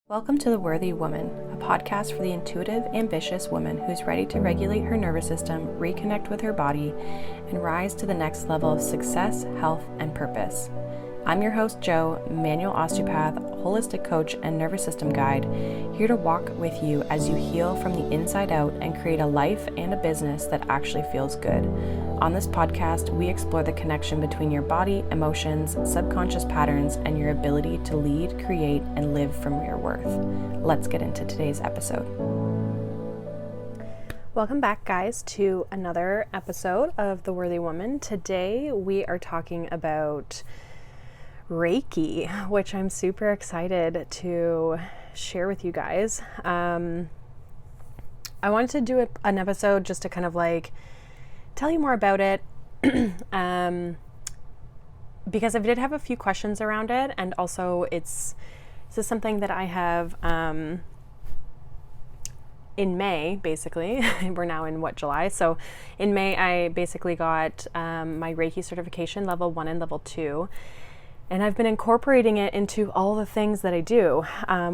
Welcome to The Worthy Woman, a podcast for the intuitive, ambitious woman who's ready to regulate her nervous system, reconnect with her body, and rise to the next level of success, health, and purpose. I'm your host, Jo, manual osteopath, holistic coach, and nervous system guide, here to walk with you as you heal from the inside out and create a life and a business that actually feels good. On this podcast, we explore the connection between your body, emotions, subconscious patterns, and your ability to lead, create, and live from your worth. Let's get into today's episode. Welcome back, guys, to another episode of The Worthy Woman. Today, we are talking about Reiki, which I'm super excited to share with you guys. I wanted to do an episode just to kind of like tell you more about it because I did have a few questions around it, and also this is something that I have in May, basically. We're now in July? So in May, I basically got my Reiki certification, level 1 and level 2. And I've been incorporating it into all the things that I do,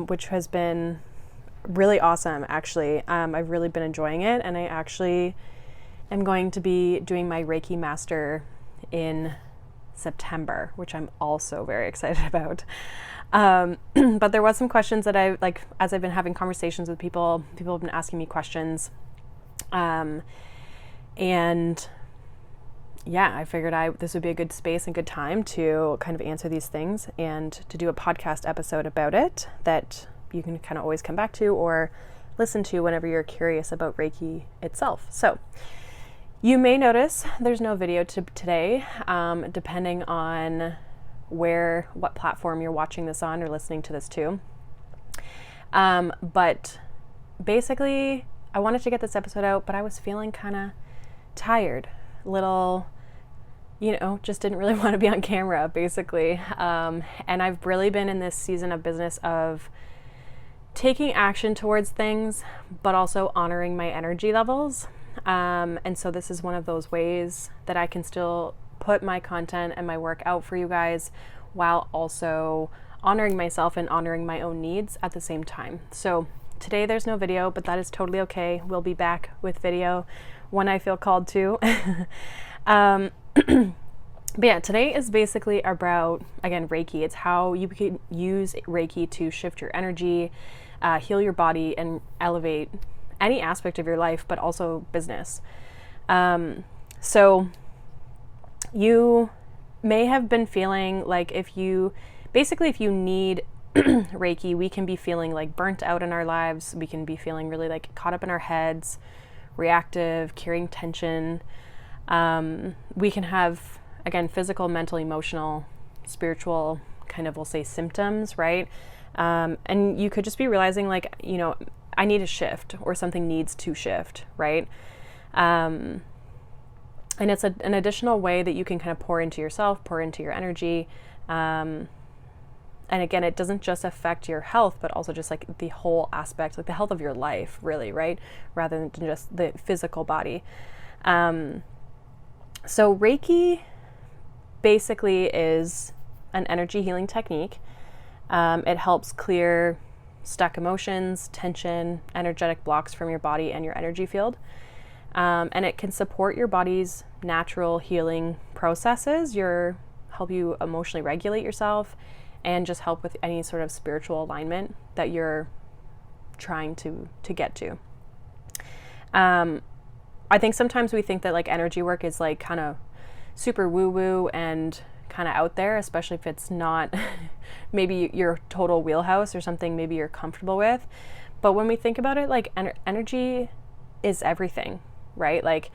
which has been really awesome, actually. I've really been enjoying it, and I actually am going to be doing my Reiki Master in September, which I'm also very excited about. But there was some questions that as I've been having conversations with people have been asking me questions. And yeah, I figured this would be a good space and good time to kind of answer these things and to do a podcast episode about it that you can kind of always come back to or listen to whenever you're curious about Reiki itself. So you may notice there's no video today, depending on what platform you're watching this on or listening to this to. But basically, I wanted to get this episode out, but I was feeling kind of tired, just didn't really want to be on camera, basically. And I've really been in this season of business of taking action towards things, but also honoring my energy levels. And so this is one of those ways that I can still put my content and my work out for you guys while also honoring myself and honoring my own needs at the same time. So today there's no video, but that is totally okay. We'll be back with video when I feel called to. But yeah, today is basically about, again, Reiki. It's how you can use Reiki to shift your energy, heal your body, and elevate any aspect of your life, but also business. So you may have been feeling like if you need Reiki, we can be feeling like burnt out in our lives. We can be feeling really like caught up in our heads, reactive, carrying tension. We can have, again, physical, mental, emotional, spiritual kind of, we'll say, symptoms, right? And you could just be realizing like, I need a shift or something needs to shift, right? And it's an additional way that you can kind of pour into yourself, pour into your energy. And again, it doesn't just affect your health, but also just like the whole aspect, like the health of your life, really, right? Rather than just the physical body. So Reiki basically is an energy healing technique. It helps clear stuck emotions, tension, energetic blocks from your body and your energy field. And it can support your body's natural healing processes, help you emotionally regulate yourself, and just help with any sort of spiritual alignment that you're trying to get to. I think sometimes we think that like energy work is like kind of super woo-woo and kind of out there, especially if it's not maybe your total wheelhouse or something maybe you're comfortable with. But when we think about it, like energy is everything, right? Like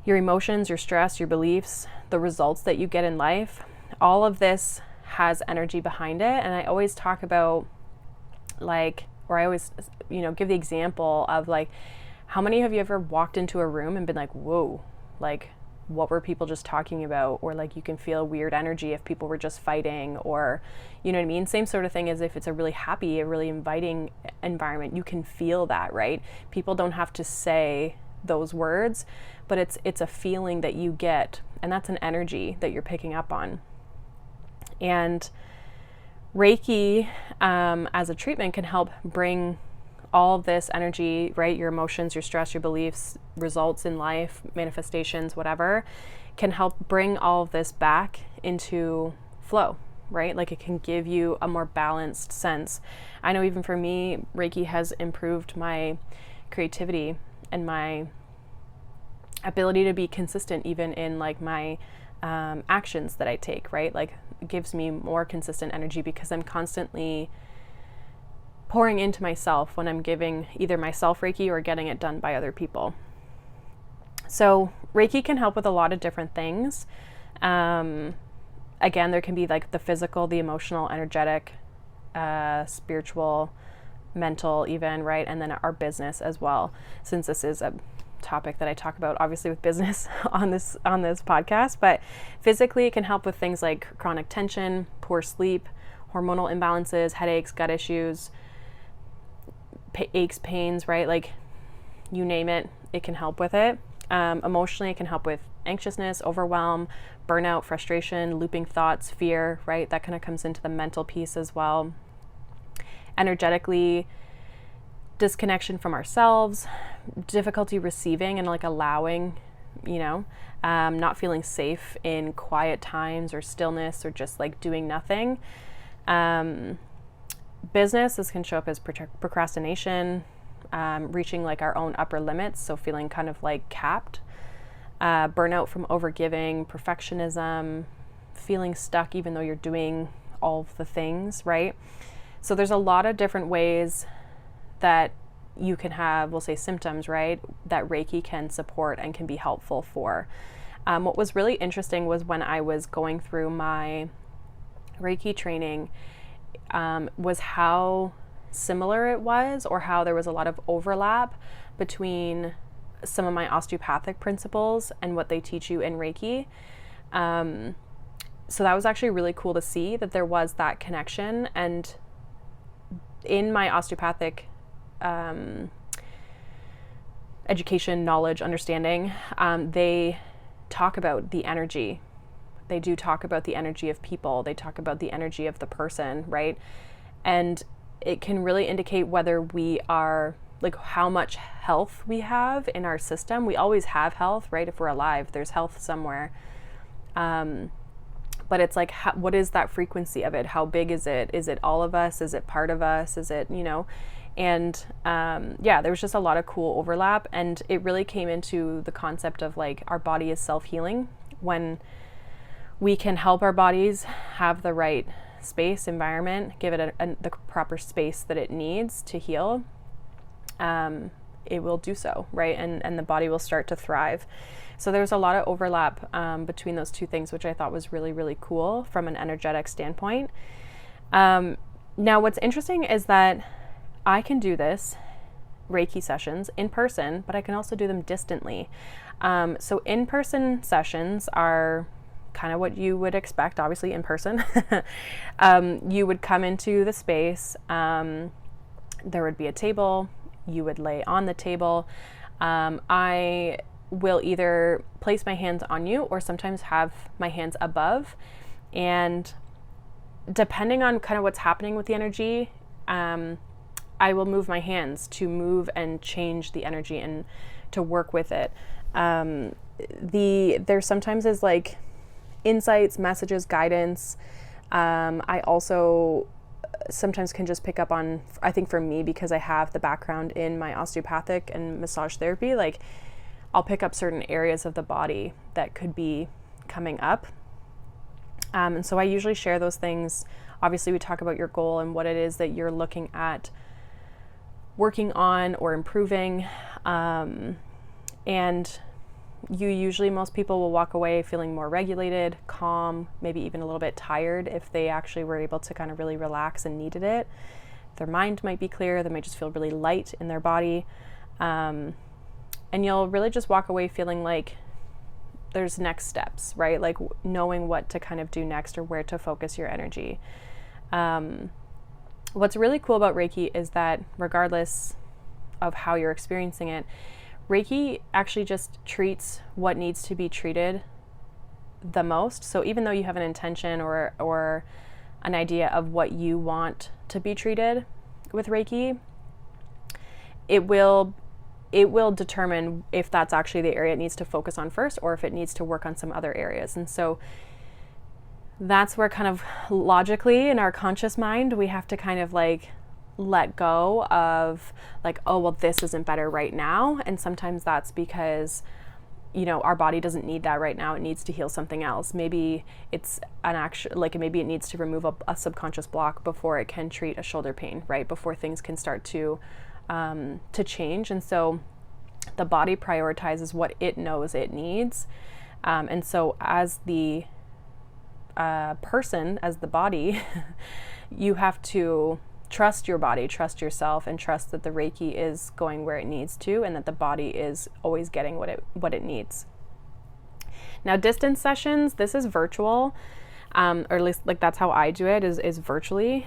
your emotions, your stress, your beliefs, the results that you get in life, all of this has energy behind it. And I always talk about I always, give the example of like, how many of you ever walked into a room and been like, whoa, like what were people just talking about? Or like you can feel weird energy if people were just fighting, or, you know what I mean? Same sort of thing as if it's a really happy, a really inviting environment. You can feel that, right? People don't have to say those words, but it's a feeling that you get, and that's an energy that you're picking up on. And Reiki as a treatment can help bring all this energy, right? Your emotions, your stress, your beliefs, results in life, manifestations, whatever, can help bring all of this back into flow, right? Like it can give you a more balanced sense. I know even for me, Reiki has improved my creativity and my ability to be consistent even in like my actions that I take, right? Like it gives me more consistent energy because I'm constantly pouring into myself when I'm giving either myself Reiki or getting it done by other people. So Reiki can help with a lot of different things. Again, there can be like the physical, the emotional, energetic, spiritual, mental even, right? And then our business as well, since this is a topic that I talk about obviously with business on this podcast. But physically it can help with things like chronic tension, poor sleep, hormonal imbalances, headaches, gut issues, aches, pains, right? Like you name it, it can help with it. Emotionally, it can help with anxiousness, overwhelm, burnout, frustration, looping thoughts, fear, right? That kind of comes into the mental piece as well. Energetically, disconnection from ourselves, difficulty receiving and like allowing, not feeling safe in quiet times or stillness or just like doing nothing. Business, this can show up as procrastination, reaching like our own upper limits, so feeling kind of like capped, burnout from overgiving, perfectionism, feeling stuck even though you're doing all of the things, right? So there's a lot of different ways that you can have, we'll say symptoms, right, that Reiki can support and can be helpful for. What was really interesting was when I was going through my Reiki training, was how similar it was, or how there was a lot of overlap between some of my osteopathic principles and what they teach you in Reiki. So that was actually really cool to see that there was that connection. And in my osteopathic education, knowledge, understanding, they talk about the energy. They do talk about the energy of people. They talk about the energy of the person, right? And it can really indicate whether we are, like how much health we have in our system. We always have health, right? If we're alive, there's health somewhere. But it's like, what is that frequency of it? How big is it? Is it all of us? Is it part of us? Is it, And there was just a lot of cool overlap. And it really came into the concept of like our body is self-healing. When we can help our bodies have the right space, environment, give it the proper space that it needs to heal, it will do so, right? And the body will start to thrive. So there's a lot of overlap between those two things, which I thought was really, really cool from an energetic standpoint. Now, what's interesting is that I can do this Reiki sessions in person, but I can also do them distantly. So in-person sessions are kind of what you would expect, obviously in person. You would come into the space, there would be a table, you would lay on the table. I will either place my hands on you or sometimes have my hands above, and depending on kind of what's happening with the energy, I will move my hands to move and change the energy and to work with it. There sometimes is like insights, messages, guidance. I also sometimes can just pick up on, I think for me, because I have the background in my osteopathic and massage therapy, like I'll pick up certain areas of the body that could be coming up. And so I usually share those things. Obviously, we talk about your goal and what it is that you're looking at working on or improving. And most people will walk away feeling more regulated, calm, maybe even a little bit tired if they actually were able to kind of really relax and needed it. Their mind might be clear, they might just feel really light in their body. And you'll really just walk away feeling like there's next steps, right? Like knowing what to kind of do next or where to focus your energy. What's really cool about Reiki is that regardless of how you're experiencing it, Reiki actually just treats what needs to be treated the most. So even though you have an intention or an idea of what you want to be treated with Reiki, it will determine if that's actually the area it needs to focus on first, or if it needs to work on some other areas. And so that's where kind of logically in our conscious mind, we have to kind of like let go of like, oh, well, this isn't better right now. And sometimes that's because, you know, our body doesn't need that right now. It needs to heal something else. Maybe it's an action, like maybe it needs to remove a subconscious block before it can treat a shoulder pain, right? Before things can start to change. And so the body prioritizes what it knows it needs. And so as the person, as the body, you have to trust your body, trust yourself, and trust that the Reiki is going where it needs to, and that the body is always getting what it needs. Now, distance sessions, this is virtual, or at least like that's how I do it, is virtually.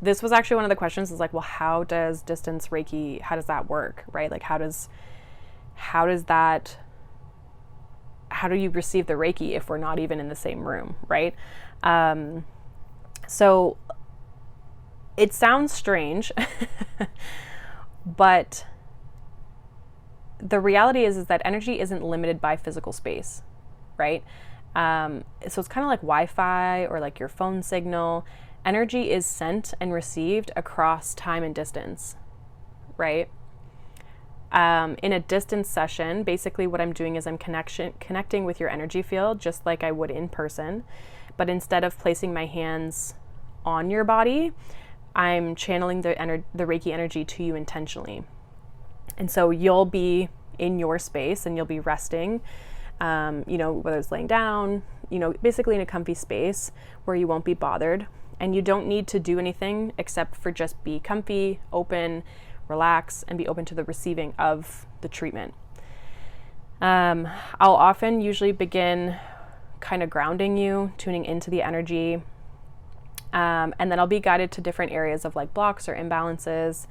This was actually one of the questions, is like, well, how does distance Reiki, how does that work, right? Like how do you receive the Reiki if we're not even in the same room, right? So it sounds strange, but the reality is that energy isn't limited by physical space, right? So it's kind of like Wi-Fi or like your phone signal. Energy is sent and received across time and distance, right? In a distance session, basically what I'm doing is I'm connecting with your energy field just like I would in person, but instead of placing my hands on your body, I'm channeling the Reiki energy to you intentionally. And so you'll be in your space and you'll be resting, whether it's laying down, basically in a comfy space where you won't be bothered. And you don't need to do anything except for just be comfy, open, relax, and be open to the receiving of the treatment. I'll often usually begin kind of grounding you, tuning into the energy. And then I'll be guided to different areas of like blocks or imbalances.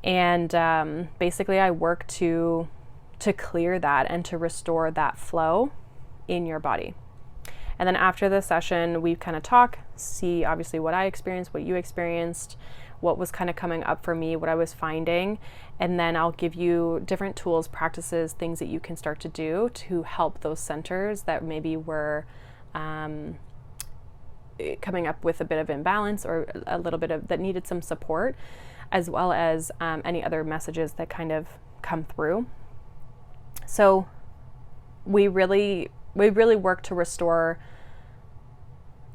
And basically I work to clear that and to restore that flow in your body. And then after the session, we kind of talk, see obviously what I experienced, what you experienced, what was kind of coming up for me, what I was finding. And then I'll give you different tools, practices, things that you can start to do to help those centers that maybe were coming up with a bit of imbalance or a little bit of that needed some support, as well as any other messages that kind of come through. So we really work to restore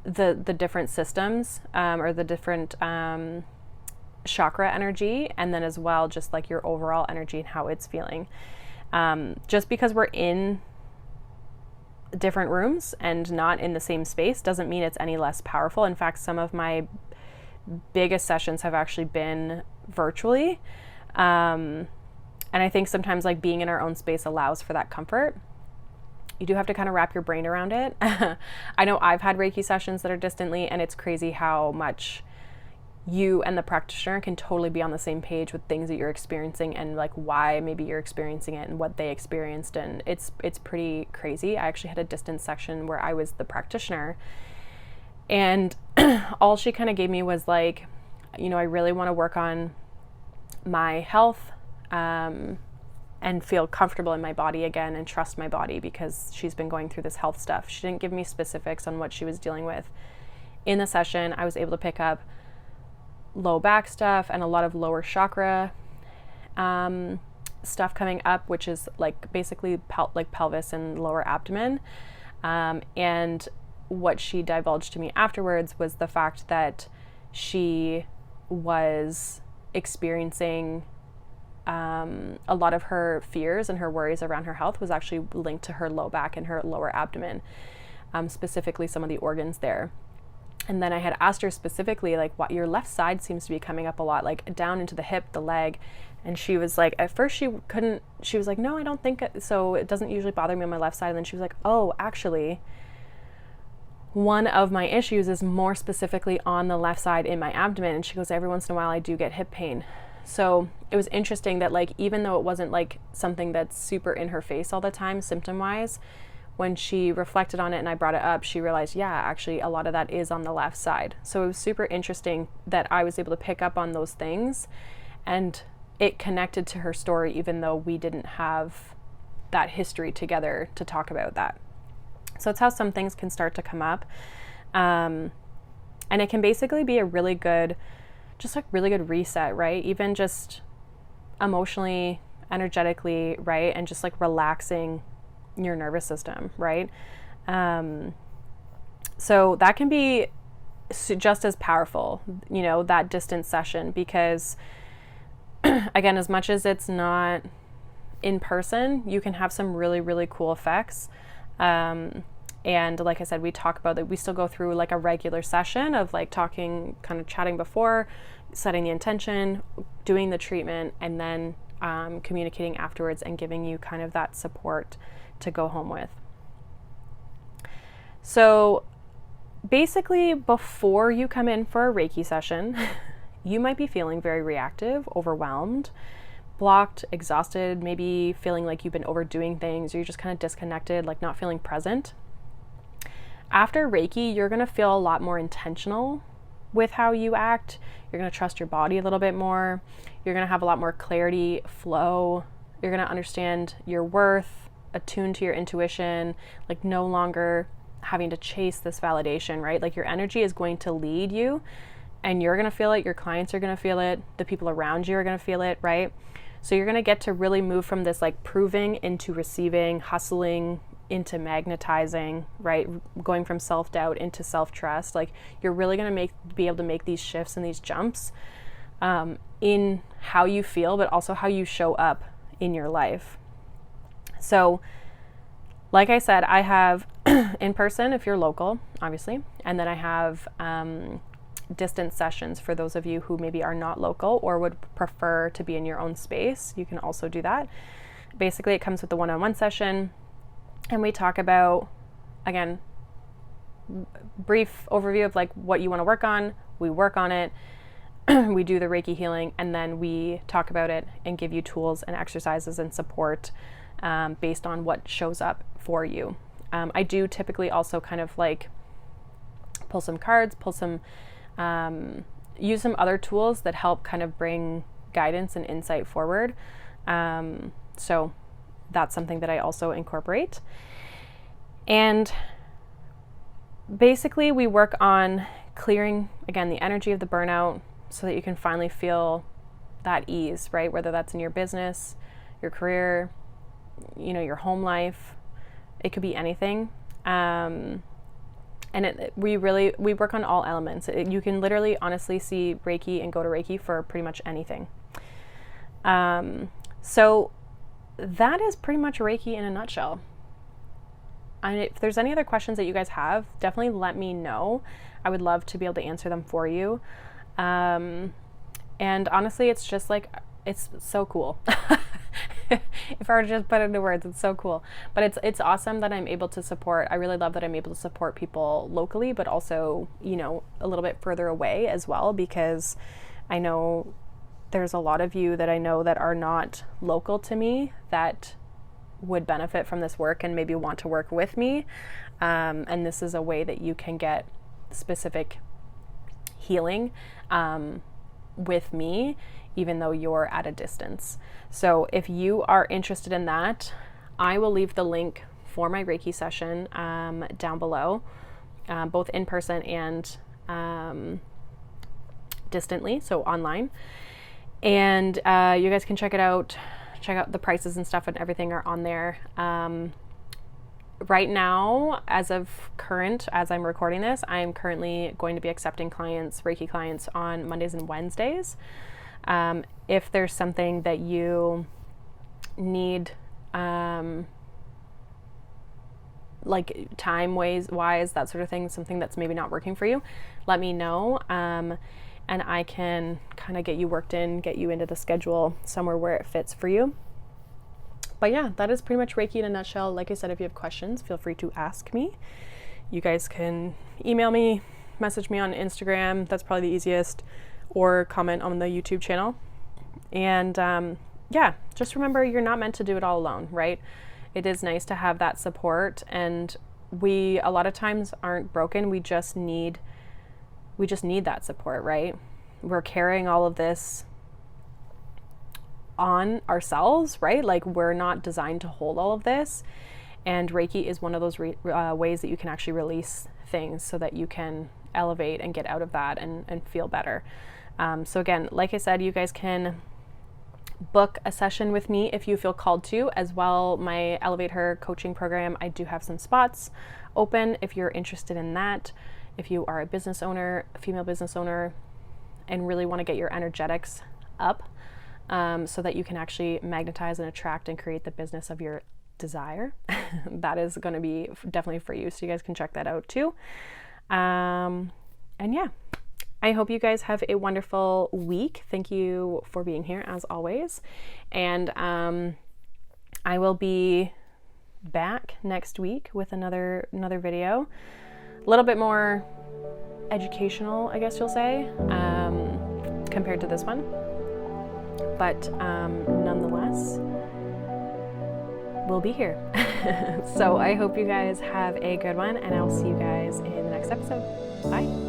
the different systems or the different chakra energy, and then as well just like your overall energy and how it's feeling. Just because we're in different rooms and not in the same space doesn't mean it's any less powerful. In fact, some of my biggest sessions have actually been virtually. And I think sometimes like being in our own space allows for that comfort. You do have to kind of wrap your brain around it. I know I've had Reiki sessions that are distantly, and it's crazy how much you and the practitioner can totally be on the same page with things that you're experiencing and like why maybe you're experiencing it and what they experienced. And it's pretty crazy. I actually had a distance section where I was the practitioner, and all she kind of gave me was like, I really want to work on my health, and feel comfortable in my body again and trust my body because she's been going through this health stuff. She didn't give me specifics on what she was dealing with. In the session, I was able to pick up low back stuff and a lot of lower chakra stuff coming up, which is like basically pelvis and lower abdomen. And what she divulged to me afterwards was the fact that she was experiencing a lot of her fears and her worries around her health was actually linked to her low back and her lower abdomen, specifically some of the organs there. And then I had asked her specifically, like, what your left side seems to be coming up a lot, like down into the hip, the leg. And she was like, at first she was like, no, I don't think so. It doesn't usually bother me on my left side. And then she was like, oh, actually, one of my issues is more specifically on the left side in my abdomen. And she goes, every once in a while I do get hip pain. So it was interesting that like, even though it wasn't like something that's super in her face all the time, symptom wise, when she reflected on it and I brought it up, she realized, yeah, actually a lot of that is on the left side. So it was super interesting that I was able to pick up on those things, and it connected to her story, even though we didn't have that history together to talk about that. So it's how some things can start to come up. And it can basically be a really good reset, right? Even just emotionally, energetically, right? And just like relaxing your nervous system, right? So that can be just as powerful, that distance session, because again, as much as it's not in person, you can have some really, really cool effects. And like I said, we talk about that. We still go through like a regular session of like talking, kind of chatting before, setting the intention, doing the treatment, and then communicating afterwards and giving you kind of that support to go home with. So basically, before you come in for a Reiki session, you might be feeling very reactive, overwhelmed, blocked, exhausted, maybe feeling like you've been overdoing things, or you're just kind of disconnected, like not feeling present. After Reiki, you're going to feel a lot more intentional with how you act. You're going to trust your body a little bit more. You're going to have a lot more clarity, flow. You're going to understand your worth, attuned to your intuition, like no longer having to chase this validation, right? Like your energy is going to lead you, and you're going to feel it. Your clients are going to feel it. The people around you are going to feel it, right? So you're going to get to really move from this like proving into receiving, hustling into magnetizing, right? Going from self-doubt into self-trust. Like you're really going to be able to make these shifts and these jumps in how you feel, but also how you show up in your life. So like I said, I have in person if you're local, obviously, and then I have distance sessions for those of you who maybe are not local or would prefer to be in your own space. You can also do that. Basically, it comes with the one-on-one session, and we talk about, again, brief overview of like what you want to work on. We work on it. We do the Reiki healing, and then we talk about it and give you tools and exercises and support based on what shows up for you. I do typically also kind of like pull some cards, use some other tools that help kind of bring guidance and insight forward. So that's something that I also incorporate. And basically we work on clearing, again, the energy of the burnout so that you can finally feel that ease, right? Whether that's in your business, your career, your home life, it could be anything. And we work on all elements. You can literally honestly see Reiki and go to Reiki for pretty much anything. So that is pretty much Reiki in a nutshell. And if there's any other questions that you guys have, definitely let me know. I would love to be able to answer them for you. And honestly, it's just like, it's so cool. If I were to just put it into words, it's so cool. But it's awesome that I'm able to support. I really love that I'm able to support people locally, but also, a little bit further away as well, because I know there's a lot of you that I know that are not local to me that would benefit from this work and maybe want to work with me. And this is a way that you can get specific healing with me, even though you're at a distance. So if you are interested in that, I will leave the link for my Reiki session down below, both in person and distantly, so online. And you guys can check it out. Check out the prices and stuff, and everything are on there. Right now, as I'm recording this, I'm currently going to be accepting Reiki clients on Mondays and Wednesdays. If there's something that you need, like time-wise, that sort of thing, something that's maybe not working for you, let me know. And I can kind of get you worked in, get you into the schedule somewhere where it fits for you. But yeah, that is pretty much Reiki in a nutshell. Like I said, if you have questions, feel free to ask me. You guys can email me, message me on Instagram. That's probably the easiest, or comment on the YouTube channel. And yeah, just remember, you're not meant to do it all alone, right? it is nice to have that support. And we a lot of times aren't broken. We just need that support, right? We're carrying all of this on ourselves, right? Like, we're not designed to hold all of this. And Reiki is one of those ways that you can actually release things so that you can elevate and get out of that and feel better. So again, like I said, you guys can book a session with me if you feel called to. As well, my Elevate Her coaching program, I do have some spots open if you're interested in that. If you are a business owner, a female business owner, and really want to get your energetics up, so that you can actually magnetize and attract and create the business of your desire, that is going to be definitely for you. So you guys can check that out too. And yeah, I hope you guys have a wonderful week. Thank you for being here as always. And I will be back next week with another video, a little bit more educational, I guess you'll say, compared to this one. But nonetheless, we'll be here. So I hope you guys have a good one, and I'll see you guys in the next episode. Bye.